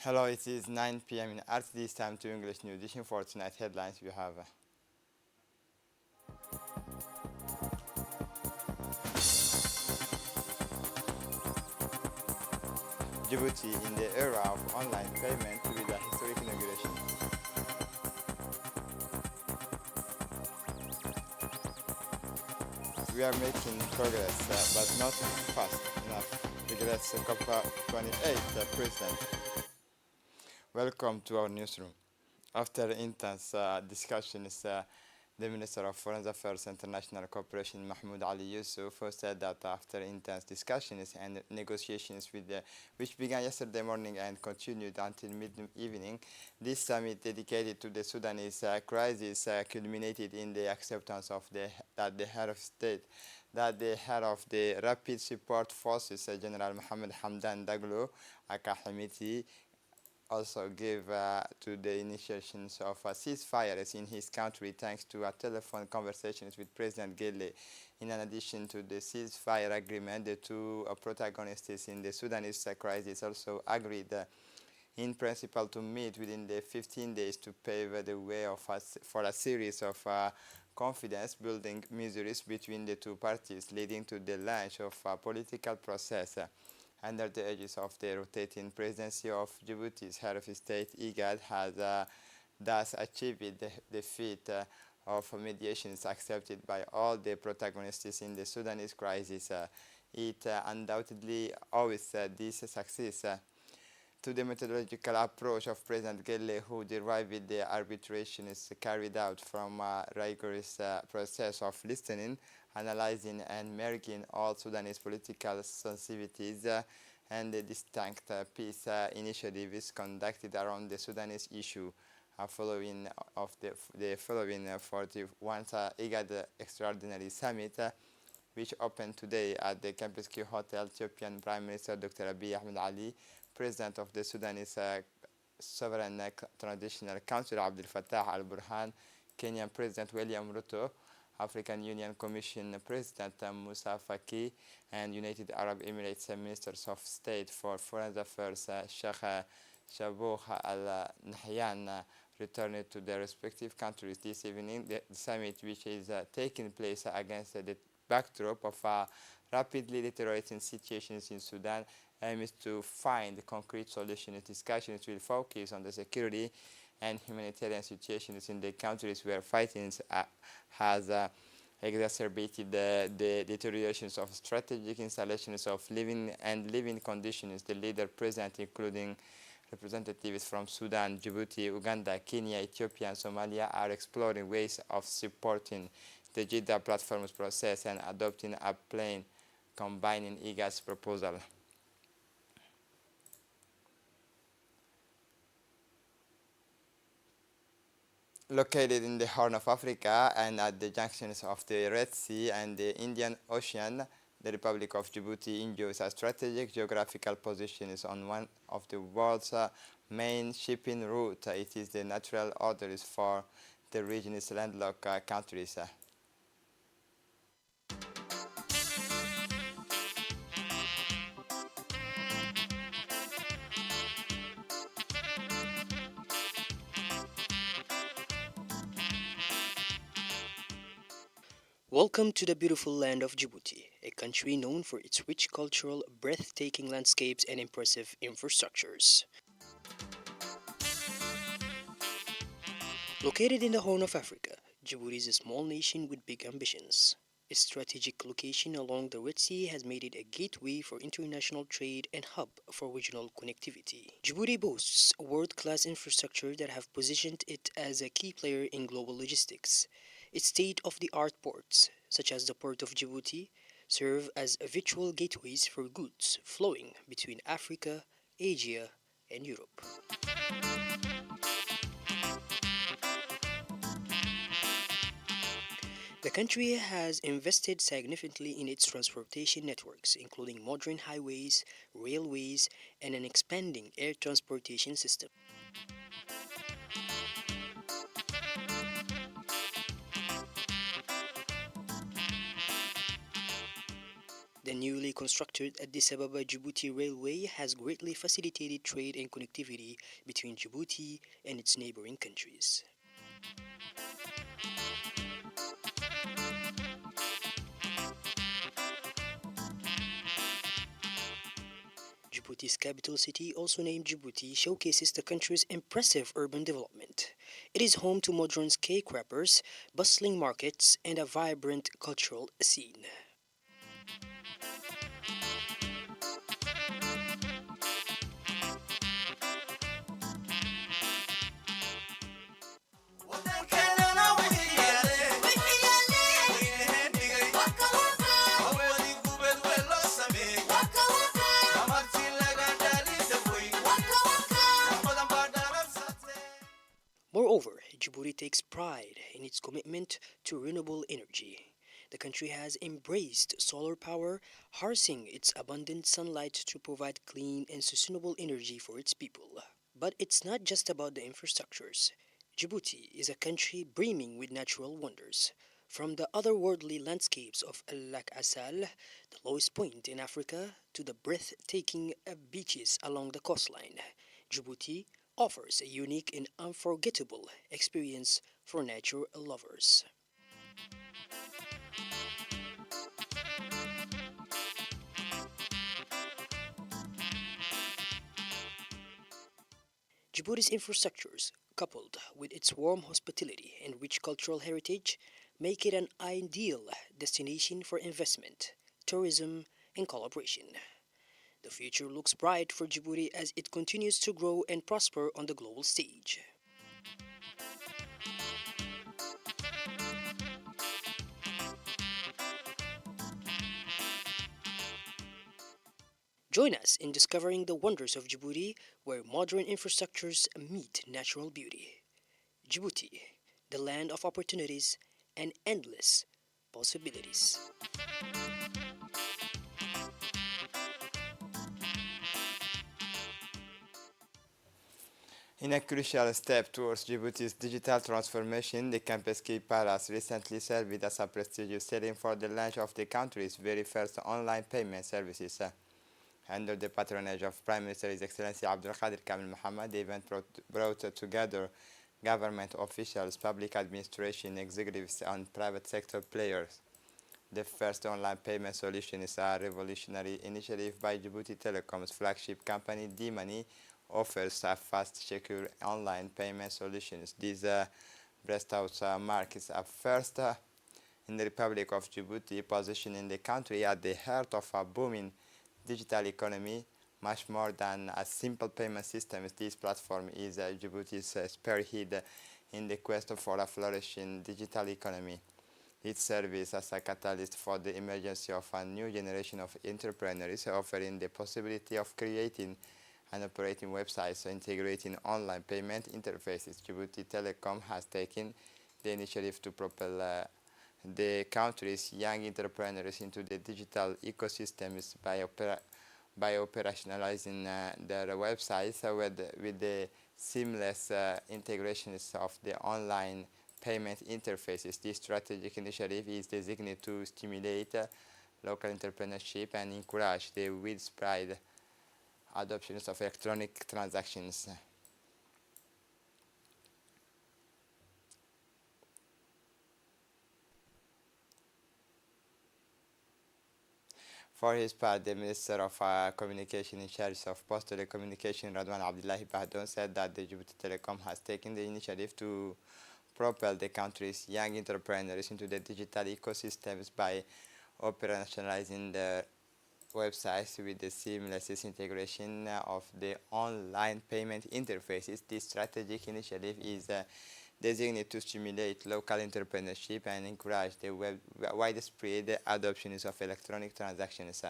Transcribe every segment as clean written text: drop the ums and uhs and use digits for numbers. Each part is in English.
Hello, it is 9 p.m. in RTD's time to English New Edition. For tonight headlines we have Djibouti in the era of online payment with a historic inauguration. We are making progress, but not fast enough. Regrets COP28 President. Welcome to our newsroom. After intense discussions, the Minister of Foreign Affairs and International Cooperation, Mahmoud Ali Yusuf, said that after intense discussions and negotiations which began yesterday morning and continued until mid-evening, this summit dedicated to the Sudanese crisis culminated in the acceptance of that the head of state, that the head of the Rapid Support Forces, General Mohammed Hamdan Daglo, aka Hamiti, also gave to the initiations of ceasefires in his country thanks to telephone conversations with President Gele. In addition to the ceasefire agreement, the two protagonists in the Sudanese crisis also agreed in principle to meet within the 15 days to pave the way for a series of confidence-building measures between the two parties, leading to the launch of a political process under the aegis of the rotating presidency of Djibouti's head of state. IGAD has thus achieved the feat of mediations accepted by all the protagonists in the Sudanese crisis. It undoubtedly owes this success to the methodological approach of President Gelle, who derived the arbitrations carried out from a rigorous process of listening, analyzing, and merging all Sudanese political sensitivities and the distinct peace initiatives conducted around the Sudanese issue. Following 41st IGAD Extraordinary Summit, which opened today at the Campus Q Hotel. Ethiopian Prime Minister Dr. Abiy Ahmed Ali, President of the Sudanese Sovereign Transitional Council Abdel Fattah al-Burhan, Kenyan President William Ruto, African Union Commission President Moussa Faki, and United Arab Emirates Ministers of State for Foreign Affairs Sheikh Shabuh al-Nahyan returned to their respective countries this evening. The summit, which is taking place against the backdrop of rapidly deteriorating situations in Sudan, aims to find concrete solutions. Discussions will focus on the security and humanitarian situations in the countries where fighting has exacerbated the deteriorations of strategic installations of living conditions. The leader present, including representatives from Sudan, Djibouti, Uganda, Kenya, Ethiopia, and Somalia, are exploring ways of supporting the Jeddah platform's process and adopting a plan combining IGAD's proposal. Located in the Horn of Africa and at the junctions of the Red Sea and the Indian Ocean, the Republic of Djibouti enjoys a strategic geographical position on one of the world's main shipping routes. It is the natural arteries for the region's landlocked countries. Welcome to the beautiful land of Djibouti, a country known for its rich cultural, breathtaking landscapes and impressive infrastructures. Located in the Horn of Africa, Djibouti is a small nation with big ambitions. Its strategic location along the Red Sea has made it a gateway for international trade and hub for regional connectivity. Djibouti boasts a world-class infrastructure that have positioned it as a key player in global logistics. Its state-of-the-art ports, such as the Port of Djibouti, serve as virtual gateways for goods flowing between Africa, Asia, and Europe. The country has invested significantly in its transportation networks, including modern highways, railways, and an expanding air transportation system. The newly constructed Addis Ababa Djibouti Railway has greatly facilitated trade and connectivity between Djibouti and its neighboring countries. Djibouti's capital city, also named Djibouti, showcases the country's impressive urban development. It is home to modern skyscrapers, bustling markets, and a vibrant cultural scene. Moreover, Djibouti takes pride in its commitment to renewable energy. The country has embraced solar power, harnessing its abundant sunlight to provide clean and sustainable energy for its people. But it's not just about the infrastructures. Djibouti is a country brimming with natural wonders. From the otherworldly landscapes of Lac Assal, the lowest point in Africa, to the breathtaking beaches along the coastline, Djibouti offers a unique and unforgettable experience for nature lovers. Djibouti's infrastructures, coupled with its warm hospitality and rich cultural heritage, make it an ideal destination for investment, tourism, and collaboration. The future looks bright for Djibouti as it continues to grow and prosper on the global stage. Join us in discovering the wonders of Djibouti, where modern infrastructures meet natural beauty. Djibouti, the land of opportunities and endless possibilities. In a crucial step towards Djibouti's digital transformation, the Campus Key Palace recently served as a prestigious setting for the launch of the country's very first online payment services. Under the patronage of Prime Minister His Excellency Abdul Qadir Kamil Mohammed, the event brought together government officials, public administration executives, and private sector players. The first online payment solution is a revolutionary initiative by Djibouti Telecom's flagship company, D-Money, offers a fast, secure online payment solutions. This breakout mark is a first in the Republic of Djibouti, positioning the country at the heart of a booming digital economy. Much more than a simple payment system, this platform is Djibouti's spearhead in the quest for a flourishing digital economy. It serves as a catalyst for the emergence of a new generation of entrepreneurs, offering the possibility of creating and operating websites integrating online payment interfaces. Djibouti Telecom has taken the initiative to propel the country's young entrepreneurs into the digital ecosystems by operationalizing their websites with the seamless integrations of the online payment interfaces. This strategic initiative is designed to stimulate local entrepreneurship and encourage the widespread adoption of electronic transactions. For his part, the Minister of Communication in charge of Post Telecommunication, Radwan Abdullahi Bahdoun, said that the Djibouti Telecom has taken the initiative to propel the country's young entrepreneurs into the digital ecosystems by operationalizing the websites with the seamless integration of the online payment interfaces. This strategic initiative is designed to stimulate local entrepreneurship and encourage the widespread adoption of electronic transactions.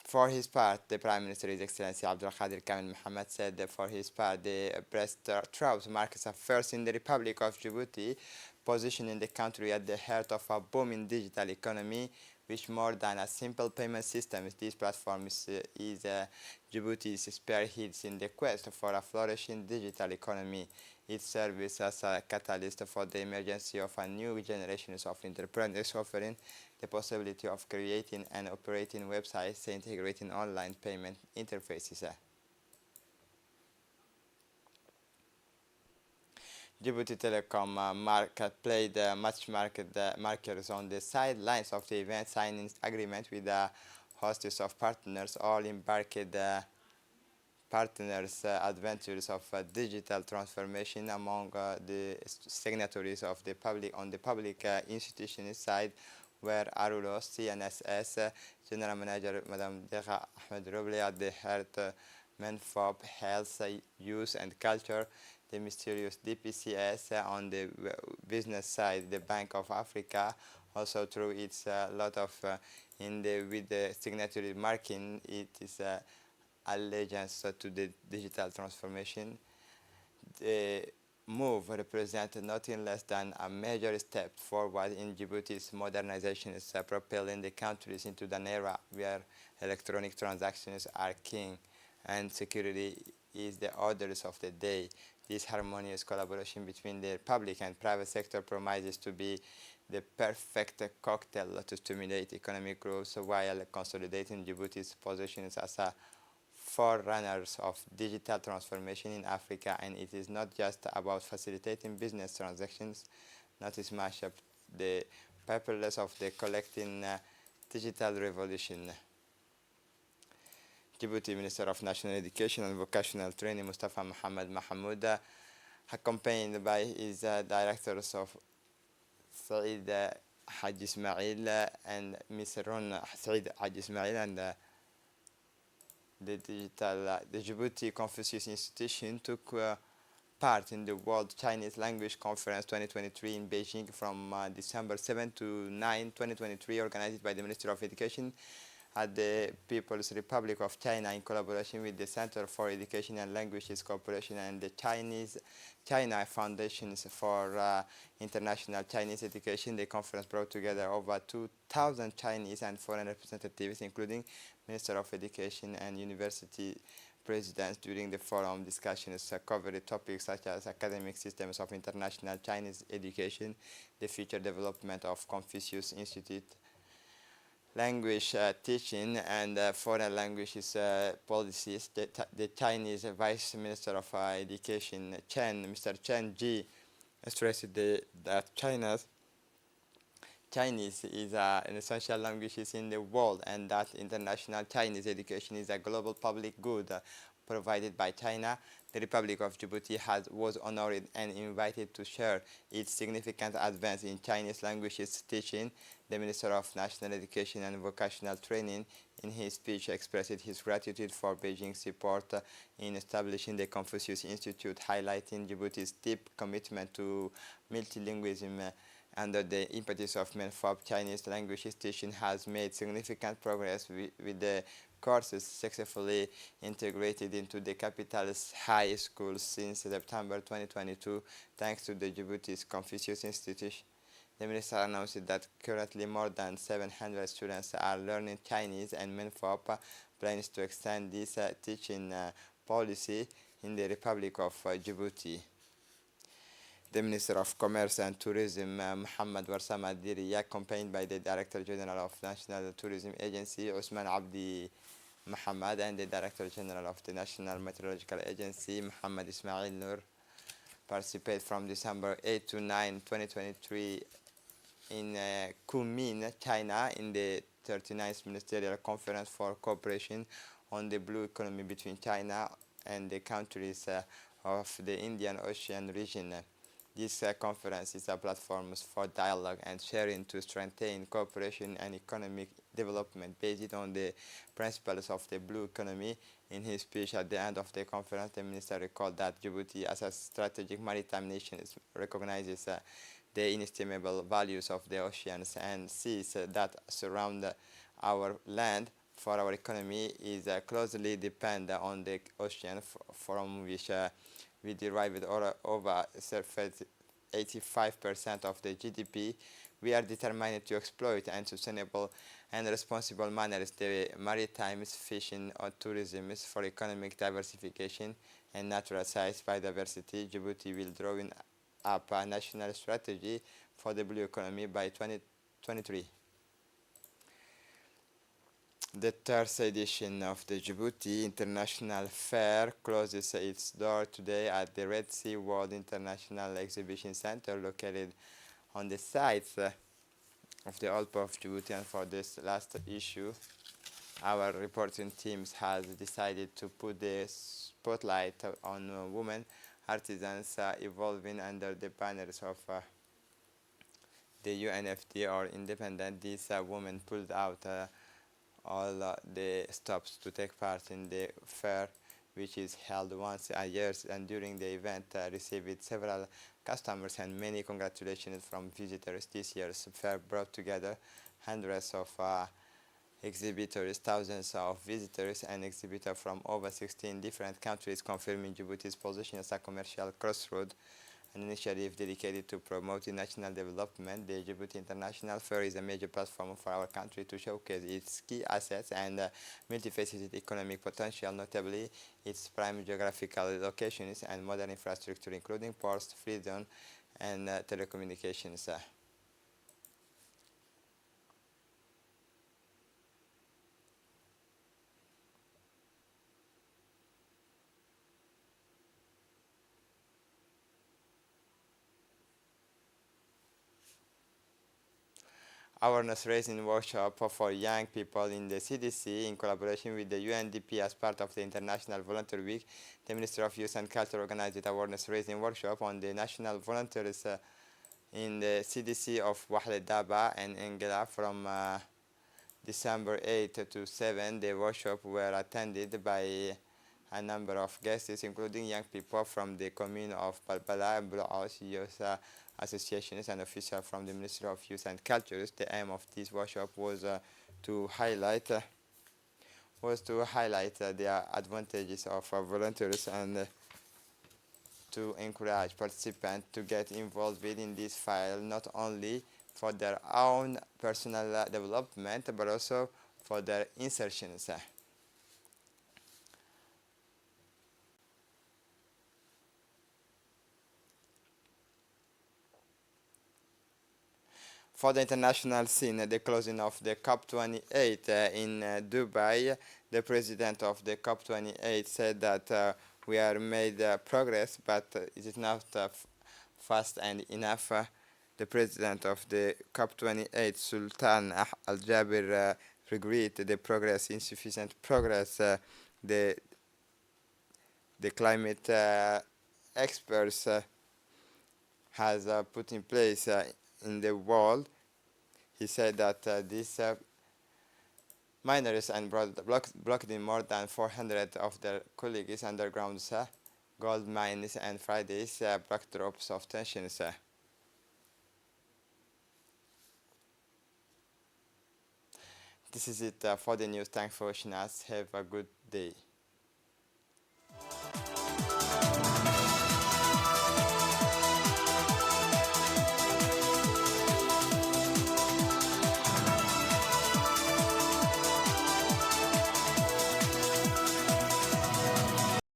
For his part, the Prime Minister, His Excellency Abdul Qadir Kamil Mohammed, said that for his part, the breaststroke marks a first in the Republic of Djibouti, positioning the country at the heart of a booming digital economy. which more than a simple payment system. This platform is Djibouti's spearheads in the quest for a flourishing digital economy. It serves as a catalyst for the emergence of a new generation of entrepreneurs offering the possibility of creating and operating websites integrating online payment interfaces. Djibouti Telecom played much markers on the sidelines of the event, signing agreement with a host of partners, all embarked partners adventures of digital transformation among the signatories of the public on the public institution side where Arulos, CNSS, General Manager Madam Dera Ahmed Roble at the heart Menfob, Health, Youth and Culture, the mysterious DPCS on the business side, the Bank of Africa, also through its lot of in the with the signatory marking it is allegiance to the digital transformation. The move represents nothing less than a major step forward in Djibouti's modernization, propelling the countries into an era where electronic transactions are king and security is the orders of the day. This harmonious collaboration between the public and private sector promises to be the perfect cocktail to stimulate economic growth while consolidating Djibouti's positions as a forerunners of digital transformation in Africa. And it is not just about facilitating business transactions, not as much of the purpose of the collecting digital revolution. Djibouti Minister of National Education and Vocational Training Mustafa Mohamed Mahmoud, accompanied by his directors of Saeed Haj Ismail and Ms. Ron Saeed Haj Ismail and the Djibouti Confucius Institute took part in the World Chinese Language Conference 2023 in Beijing from December 7 to 9, 2023, organized by the Ministry of Education at the People's Republic of China in collaboration with the Center for Education and Languages Cooperation and the China Foundations for International Chinese Education. The conference brought together over 2,000 Chinese and foreign representatives, including Minister of Education and University presidents. During the forum, discussions covered topics such as academic systems of international Chinese education, the future development of Confucius Institute, language teaching and foreign languages policies. The Chinese Vice Minister of Education, Mr. Chen Ji, stressed that Chinese is an essential language in the world and that international Chinese education is a global public good provided by China. The Republic of Djibouti was honored and invited to share its significant advance in Chinese languages teaching. The Minister of National Education and Vocational Training, in his speech, expressed his gratitude for Beijing's support in establishing the Confucius Institute, highlighting Djibouti's deep commitment to multilingualism. Under the impetus of MENFOP, Chinese language teaching has made significant progress with the courses successfully integrated into the capital's high schools since September 2022, thanks to the Djibouti's Confucius Institute. The minister announced that currently more than 700 students are learning Chinese, and MENFOP plans to extend this teaching policy in the Republic of Djibouti. The Minister of Commerce and Tourism, Mohamed Warsama Diri, accompanied by the Director General of National Tourism Agency, Usman Abdi Mohammed, and the Director General of the National Meteorological Agency, Mohammed Ismail Nur, participate from December 8 to 9, 2023 in Kunming, China, in the 39th Ministerial Conference for Cooperation on the Blue Economy between China and the countries of the Indian Ocean region. This conference is a platform for dialogue and sharing to strengthen cooperation and economic development based on the principles of the blue economy. In his speech at the end of the conference, the minister recalled that Djibouti, as a strategic maritime nation, recognizes the inestimable values of the oceans and seas that surround our land. For our economy is closely dependent on the ocean, from which we derived over 85% of the GDP. We are determined to exploit in sustainable and responsible manners the maritime fishing or tourism for economic diversification and natural size biodiversity. Djibouti will draw up a national strategy for the blue economy by 2023. The third edition of the Djibouti International Fair closes its door today at the Red Sea World International Exhibition Center located on the site of the Old Port of Djibouti. And for this last issue, our reporting teams has decided to put the spotlight on women artisans evolving under the banners of the UNFD or independent. These women pulled out all the stops to take part in the fair, which is held once a year, and during the event received several customers and many congratulations from visitors. This year's fair brought together hundreds of exhibitors, thousands of visitors, and exhibitors from over 16 different countries, confirming Djibouti's position as a commercial crossroad. An initiative dedicated to promoting national development. The Djibouti International Fair is a major platform for our country to showcase its key assets and multifaceted economic potential, notably its prime geographical locations and modern infrastructure, including ports, free zone, and telecommunications. Awareness raising workshop for young people in the CDC in collaboration with the UNDP as part of the International Volunteer Week. The Ministry of Youth and Culture organized awareness raising workshop on the national volunteers in the CDC of Wahle Daba and Engela from December 8 to 7. The workshop were attended by a number of guests, including young people from the commune of Balbala and Bulaos, youth associations, and officials from the Ministry of Youth and Culture. The aim of this workshop was to highlight the advantages of volunteers and to encourage participants to get involved in this file, not only for their own personal development, but also for their insertions. For the international scene, the closing of the COP28 in Dubai, the president of the COP28 said that we are made progress, but it is not fast and enough. The president of the COP28, Sultan Al Jaber, regretted the progress, insufficient progress. The climate experts has put in place in the world. He said that these miners and blocked in more than 400 of their colleagues underground gold mines and Fridays backdrops of tensions. This is it for the news. Thanks for watching us. Have a good day.